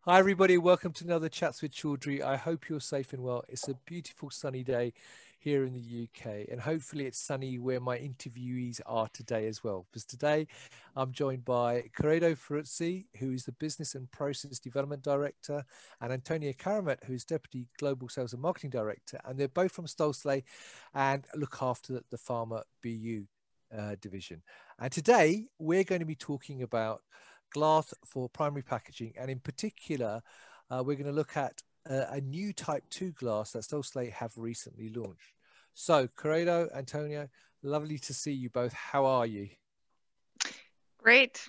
Hi, everybody. Welcome to another Chats with Chaudhrey. I hope you're safe and well. It's a beautiful sunny day here in the UK, and hopefully it's sunny where my interviewees are today as well. Because today I'm joined by Corrado Ferrozzi, who is the Business and Process Development Director, and Antonia Karamat, who is Deputy Global Sales and Marketing Director. And they're both from Stoelzle and look after the Pharma BU division. And today we're going to be talking about glass for primary packaging, and in particular we're going to look at a new type 2 glass that Stoelzle have recently launched. So Corrado, Antonio, lovely to see you both. How are you? Great.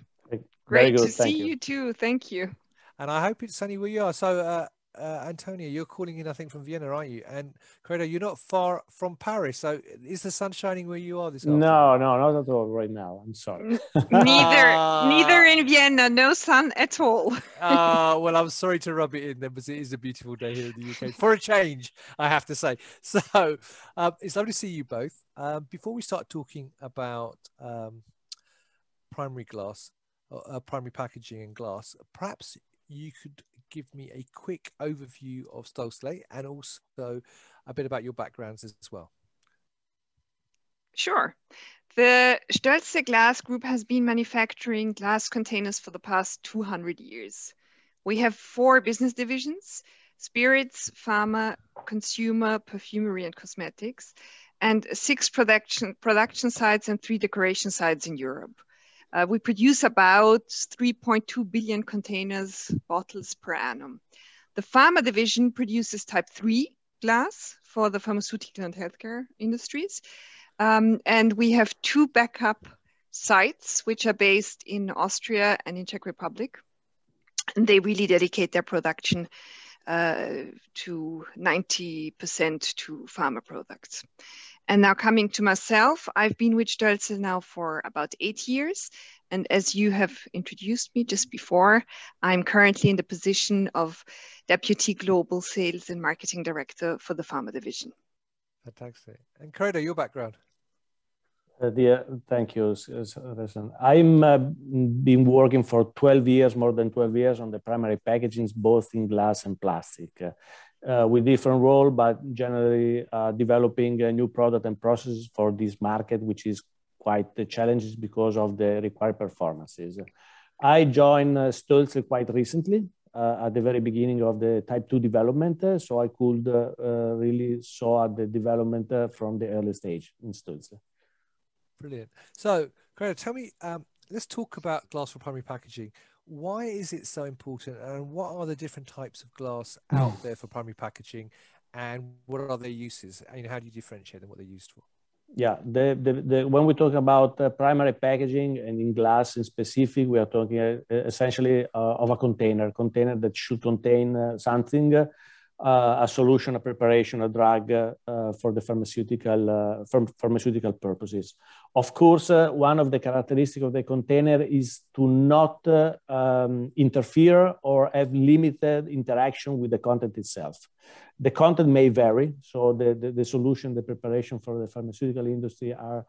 Very good. To Thank see you too. Thank you. And I hope it's sunny where you are. So Antonia, you're calling in, I think, from Vienna, aren't you? And Corrado, you're not far from Paris. So is the sun shining where you are this afternoon? No, not at all right now. I'm sorry. Neither in Vienna, no sun at all. Well, I'm sorry to rub it in there, but it is a beautiful day here in the UK for a change, I have to say. So it's lovely to see you both. Before we start talking about primary glass, primary packaging and glass, perhaps you could give me a quick overview of Stoelzle and also a bit about your backgrounds as well. Sure. The Stoelzle Glass Group has been manufacturing glass containers for the past 200 years. We have 4 business divisions: spirits, pharma, consumer, perfumery, and cosmetics, and 6 production sites and 3 decoration sites in Europe. We produce about 3.2 billion containers, bottles per annum. The pharma division produces type 3 glass for the pharmaceutical and healthcare industries. And we have 2 backup sites, which are based in Austria and in Czech Republic. And they really dedicate their production to 90% to pharma products. And now coming to myself, I've been with Stoelzle now for about 8 years. And as you have introduced me just before, I'm currently in the position of Deputy Global Sales and Marketing Director for the Pharma Division. Fantastic. And Corrado, your background? Thank you, Rizwan. I'm been working for 12 years, more than 12 years, on the primary packagings, both in glass and plastic, with different role, but generally developing a new product and processes for this market, which is quite the challenges because of the required performances. I joined Stoelzle quite recently, at the very beginning of the type 2 development, so I could really saw the development from the early stage in Stoelzle. Brilliant. So, Corrado, tell me, let's talk about glass for primary packaging. Why is it so important, and what are the different types of glass out there for primary packaging, and what are their uses? And how do you differentiate them, what they're used for? Yeah, when we talk about primary packaging and in glass in specific, we are talking essentially of a container that should contain something, a solution, a preparation, a drug for the pharmaceutical purposes. Of course, one of the characteristics of the container is to not interfere or have limited interaction with the content itself. The content may vary, so the solution, the preparation for the pharmaceutical industry are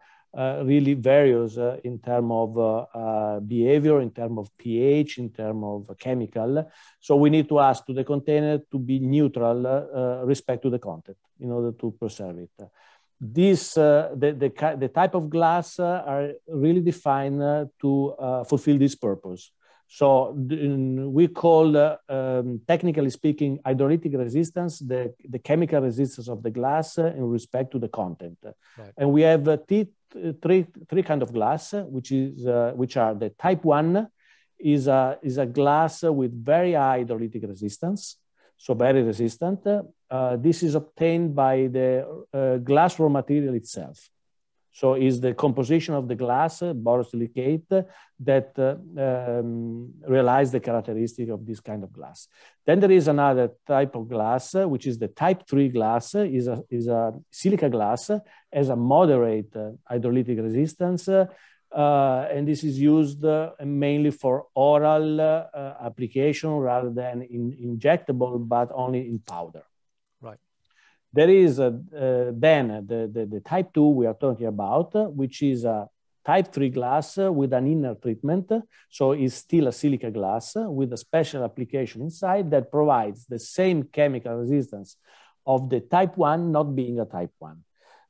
really various in terms of behavior, in terms of pH, in terms of chemical. So we need to ask to the container to be neutral respect to the content in order to preserve it. This the type of glass are really defined to fulfill this purpose. So we call, technically speaking, hydrolytic resistance, the chemical resistance of the glass in respect to the content. Right. And we have three kind of glass, which are the type 1 is a glass with very high hydrolytic resistance, so very resistant. This is obtained by the glass raw material itself. So is the composition of the glass, borosilicate, that realize the characteristic of this kind of glass. Then there is another type of glass, which is the type 3 glass, is a silica glass, has a moderate hydrolytic resistance, and this is used mainly for oral application rather than in injectable, but only in powder. There is then the type 2 we are talking about, which is a type 3 glass with an inner treatment. So it's still a silica glass with a special application inside that provides the same chemical resistance of the type 1 not being a type 1.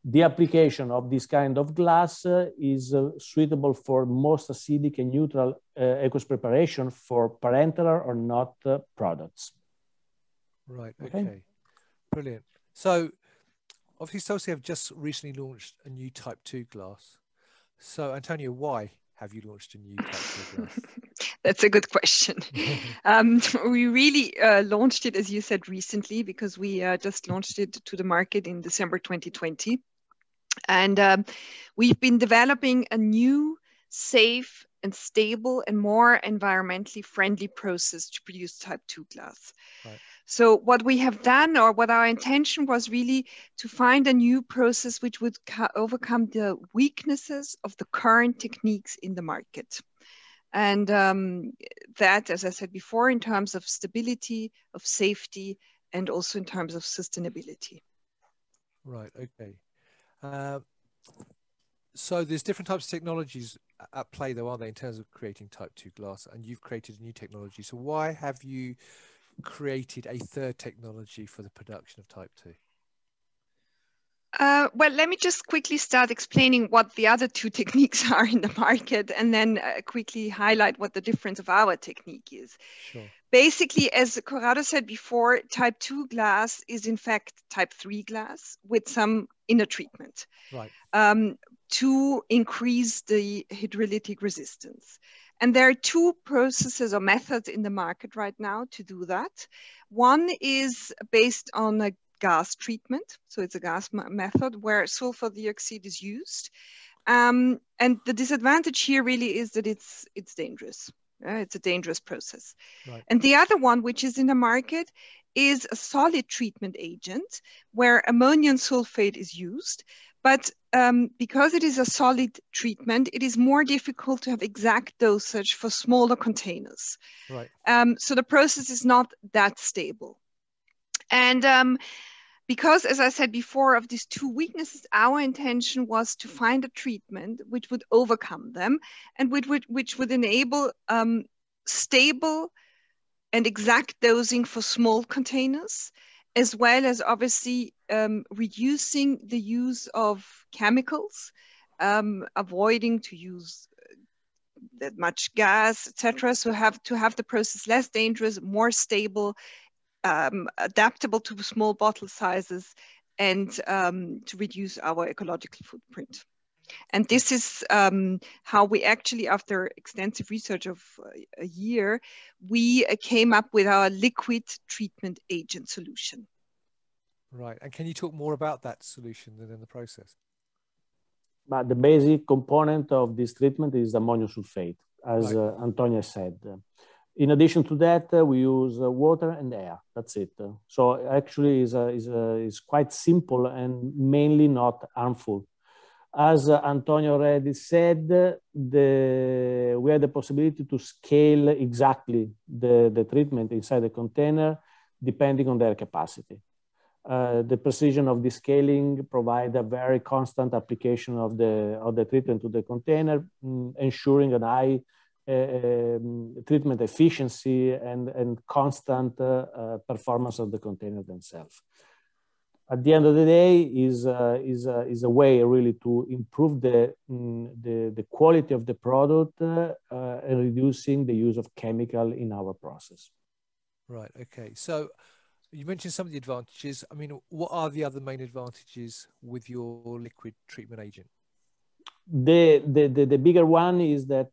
The application of this kind of glass is suitable for most acidic and neutral aqueous preparation for parenteral or not products. Right, okay. Brilliant. So obviously Stoelzle have just recently launched a new type 2 glass. So Antonia, why have you launched a new type 2 glass? That's a good question. We really launched it, as you said, recently, because we just launched it to the market in December 2020. And we've been developing a new, safe and stable and more environmentally friendly process to produce type 2 glass. Right. So what we have done, or what our intention was, really to find a new process which would overcome the weaknesses of the current techniques in the market. And that, as I said before, in terms of stability, of safety, and also in terms of sustainability. Right, okay. So there's different types of technologies at play, though, aren't there, in terms of creating type 2 glass? And you've created a new technology. So why have you created a third technology for the production of type 2? Well, let me just quickly start explaining what the other two techniques are in the market, and then quickly highlight what the difference of our technique is. Sure. Basically, as Corrado said before, type 2 glass is in fact type 3 glass with some inner treatment. Right. To increase the hydrolytic resistance. And there are two processes or methods in the market right now to do that. One is based on a gas treatment. So it's a gas method where sulfur dioxide is used. And the disadvantage here really is that it's dangerous. It's a dangerous process. Right. And the other one, which is in the market, is a solid treatment agent where ammonium sulfate is used. But because it is a solid treatment, it is more difficult to have exact dosage for smaller containers. Right. So the process is not that stable. And because, as I said before, of these two weaknesses, our intention was to find a treatment which would overcome them and which would enable stable and exact dosing for small containers, as well as obviously reducing the use of chemicals, avoiding to use that much gas, etc. So to have the process less dangerous, more stable, adaptable to small bottle sizes, and to reduce our ecological footprint. And this is how we actually, after extensive research of a year, we came up with our liquid treatment agent solution. Right. And can you talk more about that solution than in the process? But the basic component of this treatment is ammonium sulfate, as right. Antonia said. In addition to that, we use water and air. That's it. So actually, is quite simple and mainly not harmful. As Antonia already said, we have the possibility to scale exactly the treatment inside the container, depending on their capacity. The precision of the scaling provide a very constant application of the treatment to the container, ensuring an high treatment efficiency and constant performance of the container themselves. At the end of the day, is a way really to improve the quality of the product and reducing the use of chemical in our process. Right. Okay. So you mentioned some of the advantages. I mean, what are the other main advantages with your liquid treatment agent? The bigger one is that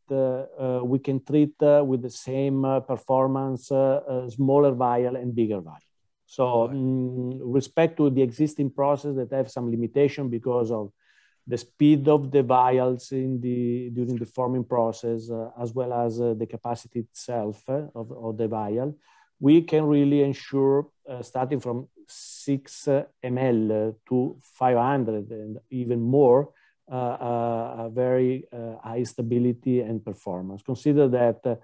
we can treat with the same performance smaller vial and bigger vial. So respect to the existing process that have some limitation because of the speed of the vials during the forming process, as well as the capacity itself of the vial, we can really ensure starting from 6 ml to 500 and even more, a very high stability and performance. Consider that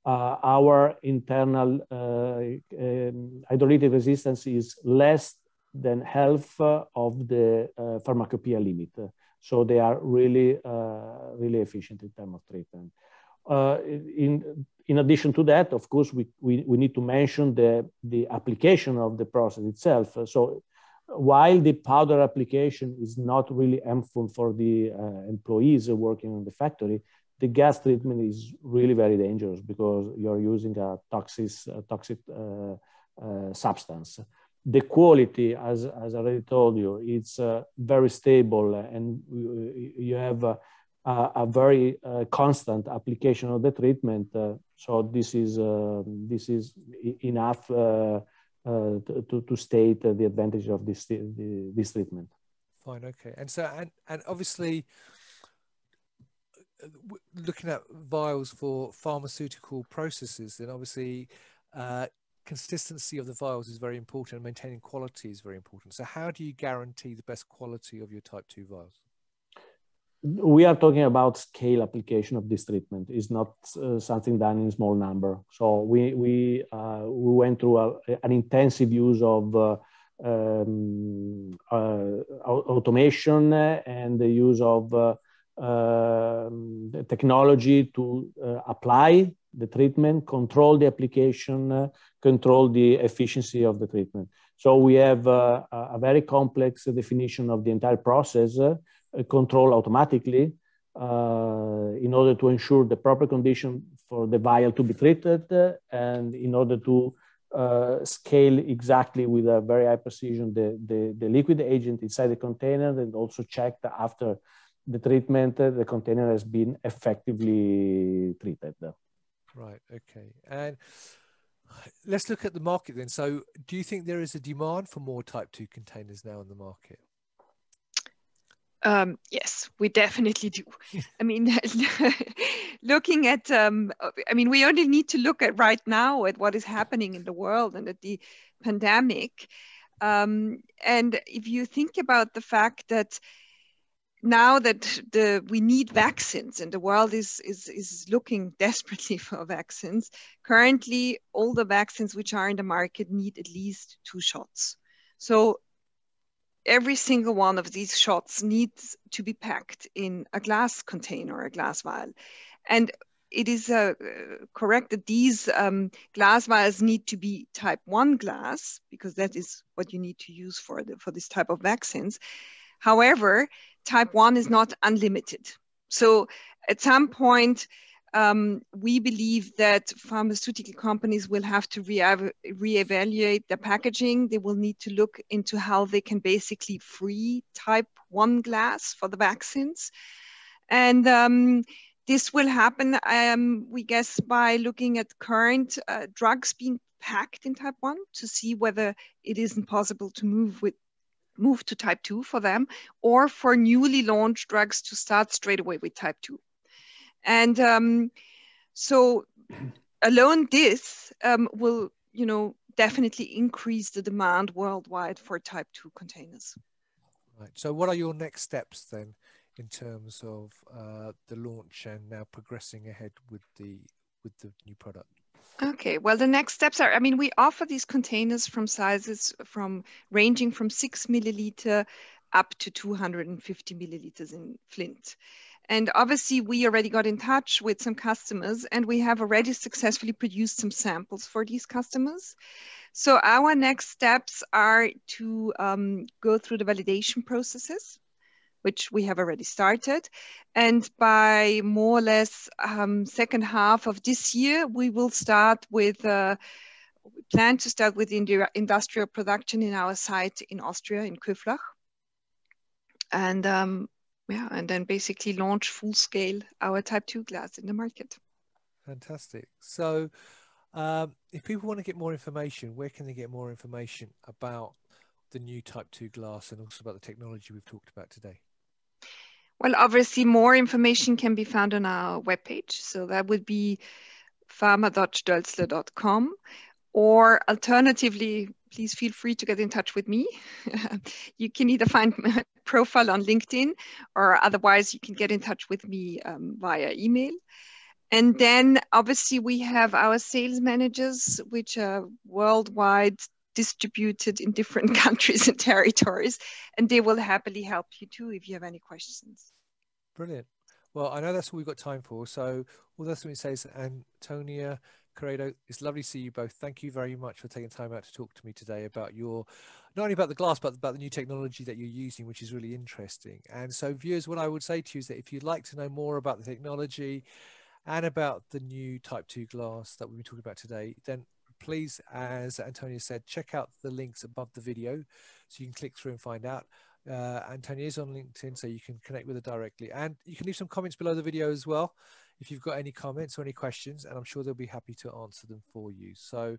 our internal hydrolytic resistance is less than half of the pharmacopoeia limit. So they are really, really efficient in terms of treatment. In addition to that, of course, we need to mention the application of the process itself. So while the powder application is not really harmful for the employees working in the factory, the gas treatment is really very dangerous because you're using a toxic substance. The quality, as I already told you, it's very stable, and you have a very constant application of the treatment. So this is enough to state the advantage of this treatment. Fine, okay. And so and obviously, looking at vials for pharmaceutical processes, then obviously consistency of the vials is very important, and maintaining quality is very important. So how do you guarantee the best quality of your type 2 vials? We are talking about scale application of this treatment. It's not something done in small number. So we went through an intensive use of automation and the use of the technology to apply the treatment, control the application, control the efficiency of the treatment. So we have a very complex definition of the entire process, control automatically in order to ensure the proper condition for the vial to be treated, and in order to scale exactly with a very high precision the liquid agent inside the container, and also check that after the treatment, the container has been effectively treated. Right, okay. And let's look at the market then. So do you think there is a demand for more type 2 containers now in the market? Yes, we definitely do. I mean, looking at, I mean, we only need to look at right now at what is happening in the world and at the pandemic. And if you think about the fact that now that we need vaccines and the world is looking desperately for vaccines, currently all the vaccines which are in the market need at least 2 shots. So every single one of these shots needs to be packed in a glass container or a glass vial. And it is correct that these glass vials need to be type 1 glass, because that is what you need to use for this type of vaccines. However, type 1 is not unlimited. So at some point, we believe that pharmaceutical companies will have to reevaluate their packaging. They will need to look into how they can basically free type 1 glass for the vaccines. And this will happen, we guess, by looking at current drugs being packed in type 1 to see whether it isn't possible to move to type 2 for them, or for newly launched drugs to start straight away with type 2. And so alone this will, definitely increase the demand worldwide for type 2 containers. Right. So what are your next steps then in terms of the launch and now progressing ahead with the new product? Okay, well, the next steps are, I mean, we offer these containers from sizes ranging from 6 milliliter up to 250 milliliters in Flint. And obviously, we already got in touch with some customers, and we have already successfully produced some samples for these customers. So our next steps are to go through the validation processes, which we have already started. And by more or less second half of this year, we will start with, we plan to start with industrial production in our site in Austria, in Köflach. And and then basically launch full scale our type 2 glass in the market. Fantastic. So if people want to get more information, where can they get more information about the new type 2 glass and also about the technology we've talked about today? Well, obviously more information can be found on our webpage. So that would be pharma.stoelzle.com, or alternatively, please feel free to get in touch with me. You can either find my profile on LinkedIn, or otherwise you can get in touch with me via email. And then obviously we have our sales managers, which are worldwide distributed in different countries and territories, and they will happily help you too if you have any questions. Brilliant. Well, I know that's all we've got time for. So all that's what we say is, Antonia, Corrado, it's lovely to see you both. Thank you very much for taking time out to talk to me today about your, not only about the glass, but about the new technology that you're using, which is really interesting. And so viewers, what I would say to you is that if you'd like to know more about the technology and about the new Type 2 glass that we've been talking about today, then please, as Antonia said, check out the links above the video so you can click through and find out. Antonia is on LinkedIn, so you can connect with her directly, and you can leave some comments below the video as well if you've got any comments or any questions, and I'm sure they'll be happy to answer them for you. So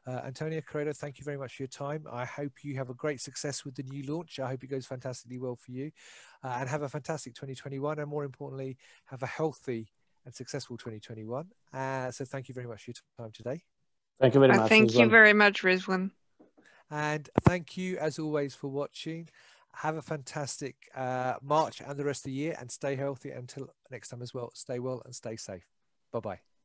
Antonia, Corrado, thank you very much for your time. I hope you have a great success with the new launch. I hope it goes fantastically well for you, and have a fantastic 2021, and more importantly, have a healthy and successful 2021. So thank you very much for your time today. Thank you very much. Thank you very much, Rizwan. And thank you as always for watching. Have a fantastic March and the rest of the year, and stay healthy until next time as well. Stay well and stay safe. Bye-bye.